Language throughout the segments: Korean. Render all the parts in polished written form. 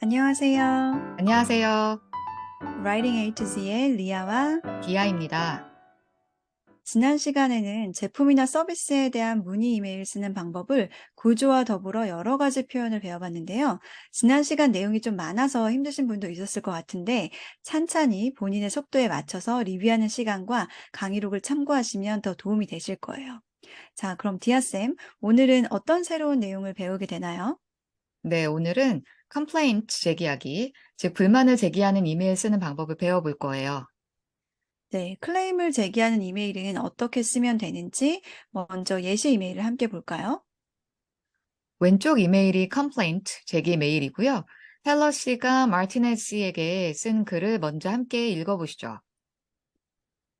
안녕하세요. 안녕하세요. Writing A to Z의 리아와 디아입니다. 지난 시간에는 제품이나 서비스에 대한 문의 이메일 쓰는 방법을 구조와 더불어 여러 가지 표현을 배워봤는데요. 지난 시간 내용이 좀 많아서 힘드신 분도 있었을 것 같은데 찬찬히 본인의 속도에 맞춰서 리뷰하는 시간과 강의록을 참고하시면 더 도움이 되실 거예요. 자, 그럼 디아쌤, 오늘은 어떤 새로운 내용을 배우게 되나요? 네, 오늘은 complaint 제기하기, 즉 불만을 제기하는 이메일 쓰는 방법을 배워볼 거예요. 네, 클레임을 제기하는 이메일은 어떻게 쓰면 되는지 먼저 예시 이메일을 함께 볼까요? 왼쪽 이메일이 complaint 제기 메일이고요. 헬러 씨가 마티네즈 씨에게 쓴 글을 먼저 함께 읽어보시죠.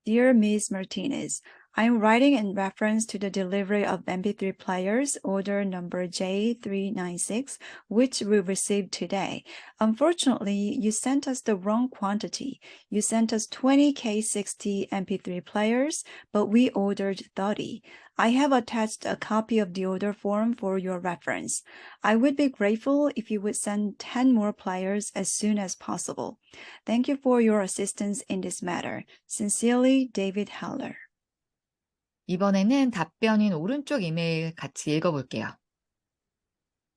Dear Ms. Martinez, I'm writing in reference to the delivery of MP3 players, order number J396, which we received today. Unfortunately, you sent us the wrong quantity. You sent us 20 K60 MP3 players, but we ordered 30. I have attached a copy of the order form for your reference. I would be grateful if you would send 10 more players as soon as possible. Thank you for your assistance in this matter. Sincerely, David Haller. 이번에는 답변인 오른쪽 이메일 같이 읽어볼게요.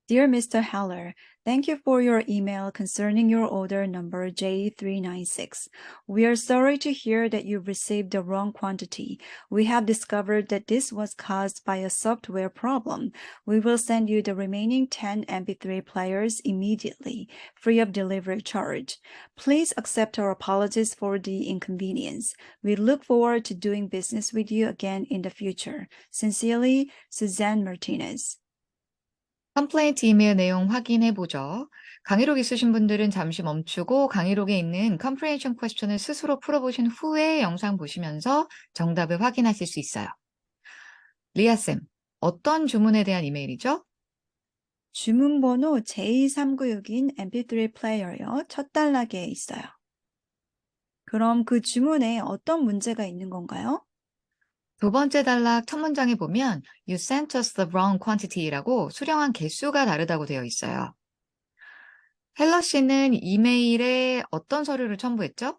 Dear Mr. Haller, thank you for your email concerning your order number J396. We are sorry to hear that you received the wrong quantity. We have discovered that this was caused by a software problem. We will send you the remaining 10 MP3 players immediately, free of delivery charge. Please accept our apologies for the inconvenience. We look forward to doing business with you again in the future. Sincerely, Suzanne Martinez. 컴플레인트 이메일 내용 확인해 보죠. 강의록 있으신 분들은 잠시 멈추고 강의록에 있는 comprehension question을 스스로 풀어보신 후에 영상 보시면서 정답을 확인하실 수 있어요. 리아쌤, 어떤 주문에 대한 이메일이죠? 주문 번호 J396인 MP3 플레이어요. 첫 단락에 있어요. 그럼 그 주문에 어떤 문제가 있는 건가요? 두 번째 단락 첫 문장에 보면 You sent us the wrong quantity라고 수령한 개수가 다르다고 되어 있어요. 헬러 씨는 이메일에 어떤 서류를 첨부했죠?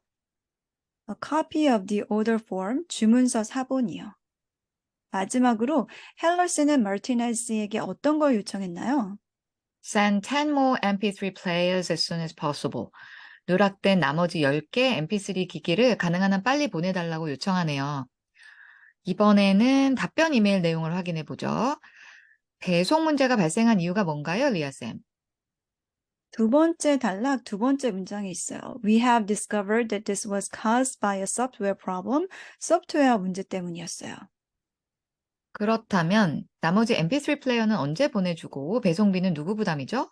A copy of the order form, 주문서 사본이요. 마지막으로 헬러스는 마르티네즈에게 어떤 걸 요청했나요? Send 10 more MP3 players as soon as possible. 누락된 나머지 10개 MP3 기기를 가능한 한 빨리 보내달라고 요청하네요. 이번에는 답변 이메일 내용을 확인해 보죠. 배송 문제가 발생한 이유가 뭔가요, 리아쌤? 두 번째 단락 두 번째 문장에 있어요. We have discovered that this was caused by a software problem. 소프트웨어 문제 때문이었어요. 그렇다면 나머지 MP3 플레이어는 언제 보내주고 배송비는 누구 부담이죠?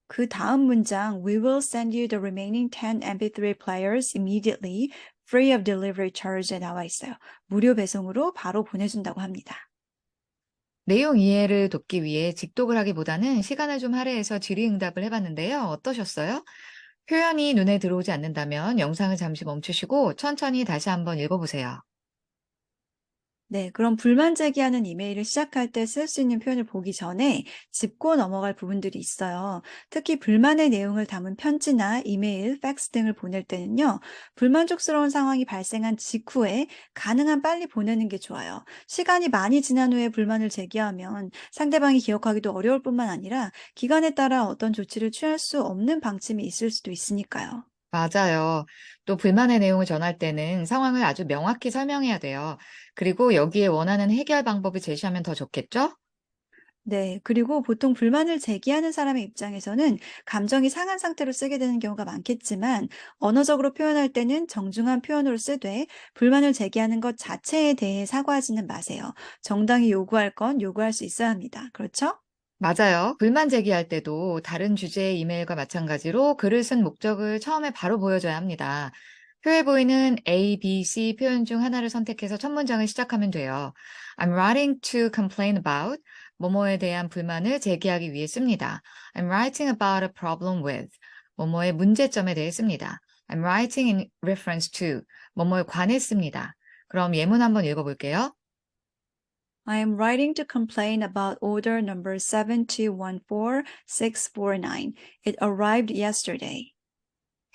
그 다음 문장 We will send you the remaining 10 MP3 players immediately, free of delivery charge에 나와 있어요. 무료 배송으로 바로 보내준다고 합니다. 내용 이해를 돕기 위해 직독을 하기보다는 시간을 좀 할애해서 질의응답을 해봤는데요. 어떠셨어요? 표현이 눈에 들어오지 않는다면 영상을 잠시 멈추시고 천천히 다시 한번 읽어보세요. 네, 그럼 불만 제기하는 이메일을 시작할 때 쓸 수 있는 표현을 보기 전에 짚고 넘어갈 부분들이 있어요. 특히 불만의 내용을 담은 편지나 이메일, 팩스 등을 보낼 때는요, 불만족스러운 상황이 발생한 직후에 가능한 빨리 보내는 게 좋아요. 시간이 많이 지난 후에 불만을 제기하면 상대방이 기억하기도 어려울 뿐만 아니라 기간에 따라 어떤 조치를 취할 수 없는 방침이 있을 수도 있으니까요. 맞아요. 또 불만의 내용을 전할 때는 상황을 아주 명확히 설명해야 돼요. 그리고 여기에 원하는 해결 방법을 제시하면 더 좋겠죠? 네. 그리고 보통 불만을 제기하는 사람의 입장에서는 감정이 상한 상태로 쓰게 되는 경우가 많겠지만 언어적으로 표현할 때는 정중한 표현으로 쓰되 불만을 제기하는 것 자체에 대해 사과하지는 마세요. 정당히 요구할 건 요구할 수 있어야 합니다. 그렇죠? 맞아요. 불만 제기할 때도 다른 주제의 이메일과 마찬가지로 글을 쓴 목적을 처음에 바로 보여줘야 합니다. 표에 보이는 A, B, C 표현 중 하나를 선택해서 첫 문장을 시작하면 돼요. I'm writing to complain about 뭐뭐에 대한 불만을 제기하기 위해 씁니다. I'm writing about a problem with 뭐뭐의 문제점에 대해 씁니다. I'm writing in reference to 뭐뭐에 관해 씁니다. 그럼 예문 한번 읽어볼게요. I am writing to complain about order number 7214649. It arrived yesterday.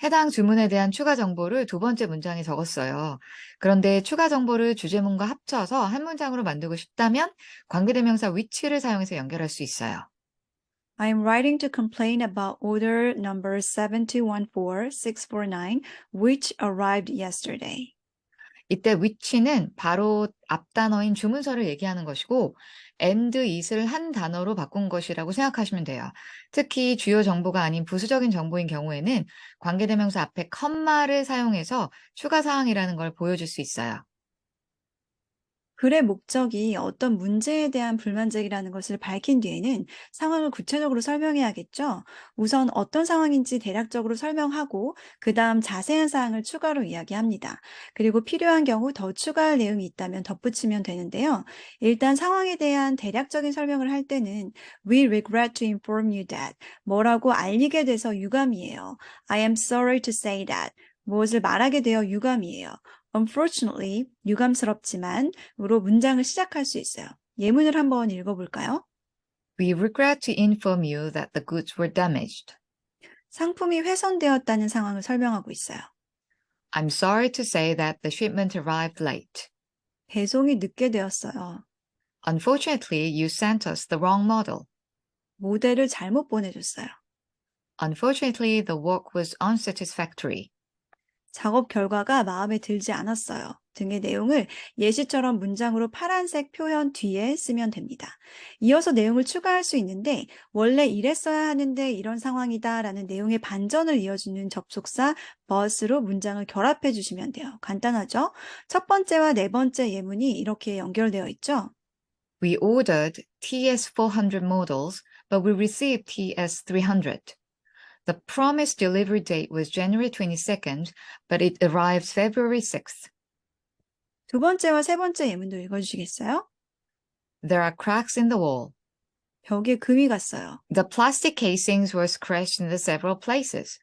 해당 주문에 대한 추가 정보를 두 번째 문장에 적었어요. 그런데 추가 정보를 주제문과 합쳐서 한 문장으로 만들고 싶다면 관계대명사 which를 사용해서 연결할 수 있어요. I am writing to complain about order number 7214649, which arrived yesterday. 이때 which는 바로 앞 단어인 주문서를 얘기하는 것이고 and it을 한 단어로 바꾼 것이라고 생각하시면 돼요. 특히 주요 정보가 아닌 부수적인 정보인 경우에는 관계대명사 앞에 컴마를 사용해서 추가 사항이라는 걸 보여줄 수 있어요. 글의 목적이 어떤 문제에 대한 불만 제기라는 것을 밝힌 뒤에는 상황을 구체적으로 설명해야겠죠. 우선 어떤 상황인지 대략적으로 설명하고 그 다음 자세한 사항을 추가로 이야기합니다. 그리고 필요한 경우 더 추가할 내용이 있다면 덧붙이면 되는데요. 일단 상황에 대한 대략적인 설명을 할 때는 We regret to inform you that 뭐라고 알리게 돼서 유감이에요. I am sorry to say that 무엇을 말하게 되어 유감이에요. Unfortunately, 유감스럽지만 으로 문장을 시작할 수 있어요. 예문을 한번 읽어볼까요? We regret to inform you that the goods were damaged. 상품이 훼손되었다는 상황을 설명하고 있어요. I'm sorry to say that the shipment arrived late. 배송이 늦게 되었어요. Unfortunately, you sent us the wrong model. 모델을 잘못 보내줬어요. Unfortunately, the work was unsatisfactory. 작업 결과가 마음에 들지 않았어요. 등의 내용을 예시처럼 문장으로 파란색 표현 뒤에 쓰면 됩니다. 이어서 내용을 추가할 수 있는데 원래 이랬어야 하는데 이런 상황이다 라는 내용의 반전을 이어주는 접속사 but으로 문장을 결합해 주시면 돼요. 간단하죠? 첫 번째와 네 번째 예문이 이렇게 연결되어 있죠? We ordered TS400 models, but we received TS300. The promised delivery date was January 22nd, but it arrived February 6th. 두 번째와 세 번째 예문도 읽어주시겠어요? There are cracks in the wall. 벽에 금이 갔어요. The plastic casings were scratched in the several places.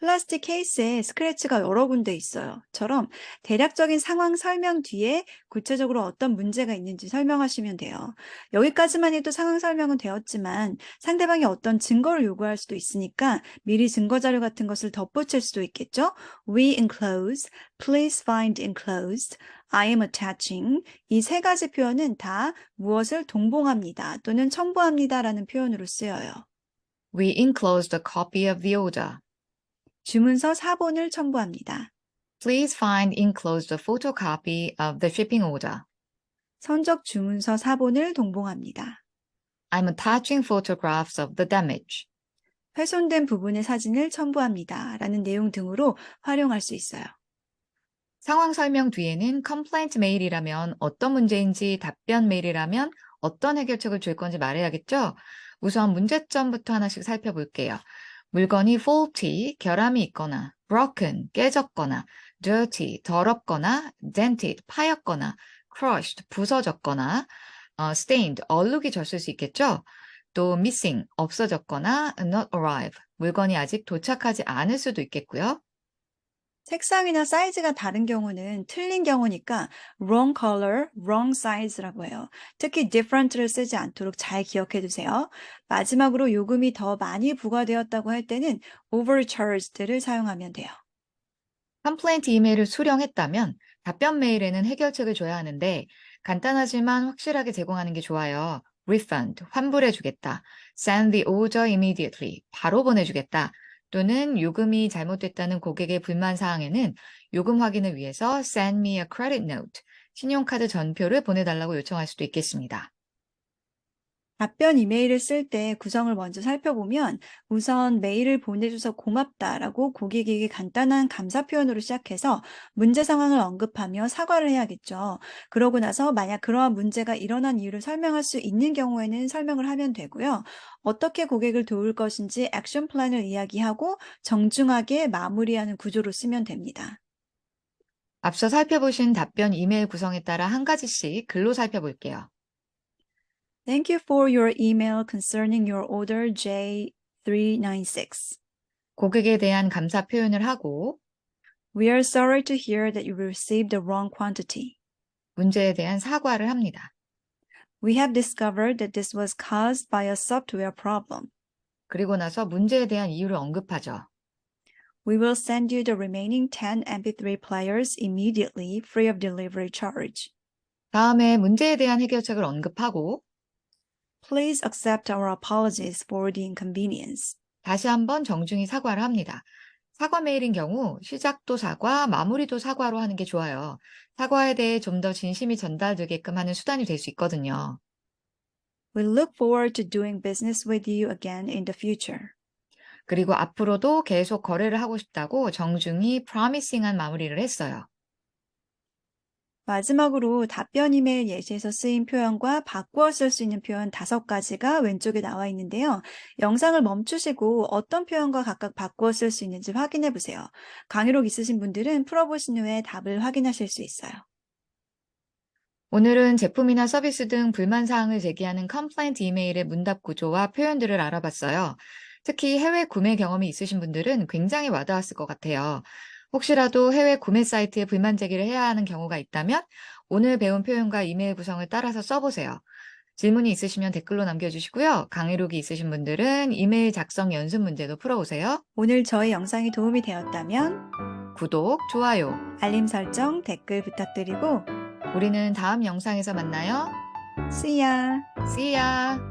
플라스틱 케이스에 스크래치가 여러 군데 있어요. 처럼 대략적인 상황 설명 뒤에 구체적으로 어떤 문제가 있는지 설명하시면 돼요. 여기까지만 해도 상황 설명은 되었지만 상대방이 어떤 증거를 요구할 수도 있으니까 미리 증거 자료 같은 것을 덧붙일 수도 있겠죠. We enclose, please find enclosed, I am attaching. 이 세 가지 표현은 다 무엇을 동봉합니다 또는 첨부합니다 라는 표현으로 쓰여요. We enclosed a copy of the order. 주문서 사본을 첨부합니다. Please find enclosed a photocopy of the shipping order. 선적 주문서 사본을 동봉합니다. I'm attaching photographs of the damage. 훼손된 부분의 사진을 첨부합니다. 라는 내용 등으로 활용할 수 있어요. 상황 설명 뒤에는 complaint 메일이라면 어떤 문제인지 답변 메일이라면 어떤 해결책을 줄 건지 말해야겠죠? 우선 문제점부터 하나씩 살펴볼게요. 물건이 faulty, 결함이 있거나 broken, 깨졌거나 dirty, 더럽거나 dented, 파였거나 crushed, 부서졌거나 stained, 얼룩이 졌을 수 있겠죠? 또 missing, 없어졌거나 not arrive, 물건이 아직 도착하지 않을 수도 있겠고요. 색상이나 사이즈가 다른 경우는 틀린 경우니까 wrong color, wrong size라고 해요. 특히 different를 쓰지 않도록 잘 기억해 두세요. 마지막으로 요금이 더 많이 부과되었다고 할 때는 overcharged를 사용하면 돼요. 컴플레인트 이메일을 수령했다면 답변 메일에는 해결책을 줘야 하는데 간단하지만 확실하게 제공하는 게 좋아요. refund, 환불해주겠다. send the order immediately, 바로 보내주겠다. 또는 요금이 잘못됐다는 고객의 불만 사항에는 요금 확인을 위해서 send me a credit note, 신용카드 전표를 보내달라고 요청할 수도 있겠습니다. 답변 이메일을 쓸 때 구성을 먼저 살펴보면 우선 메일을 보내줘서 고맙다라고 고객에게 간단한 감사 표현으로 시작해서 문제 상황을 언급하며 사과를 해야겠죠. 그러고 나서 만약 그러한 문제가 일어난 이유를 설명할 수 있는 경우에는 설명을 하면 되고요. 어떻게 고객을 도울 것인지 액션 플랜을 이야기하고 정중하게 마무리하는 구조로 쓰면 됩니다. 앞서 살펴보신 답변 이메일 구성에 따라 한 가지씩 글로 살펴볼게요. Thank you for your email concerning your order J396. 고객에 대한 감사 표현을 하고 We are sorry to hear that you received the wrong quantity. 문제에 대한 사과를 합니다. We have discovered that this was caused by a software problem. 그리고 나서 문제에 대한 이유를 언급하죠. We will send you the remaining 10 MP3 players immediately, free of delivery charge. 다음에 문제에 대한 해결책을 언급하고 Please accept our apologies for the inconvenience. 다시 한번 정중히 사과를 합니다. 사과 메일인 경우 시작도 사과, 마무리도 사과로 하는 게 좋아요. 사과에 대해 좀 더 진심이 전달되게끔 하는 수단이 될 수 있거든요. We look forward to doing business with you again in the future. 그리고 앞으로도 계속 거래를 하고 싶다고 정중히 promising한 마무리를 했어요. 마지막으로 답변 이메일 예시에서 쓰인 표현과 바꾸어 쓸 수 있는 표현 5가지가 왼쪽에 나와 있는데요. 영상을 멈추시고 어떤 표현과 각각 바꾸어 쓸 수 있는지 확인해 보세요. 강의록 있으신 분들은 풀어보신 후에 답을 확인하실 수 있어요. 오늘은 제품이나 서비스 등 불만 사항을 제기하는 컴플레인트 이메일의 문답 구조와 표현들을 알아봤어요. 특히 해외 구매 경험이 있으신 분들은 굉장히 와닿았을 것 같아요. 혹시라도 해외 구매 사이트에 불만 제기를 해야 하는 경우가 있다면 오늘 배운 표현과 이메일 구성을 따라서 써보세요. 질문이 있으시면 댓글로 남겨주시고요. 강의록이 있으신 분들은 이메일 작성 연습 문제도 풀어오세요. 오늘 저희 영상이 도움이 되었다면 구독, 좋아요. 알림 설정, 댓글 부탁드리고 우리는 다음 영상에서 만나요. See ya! See ya!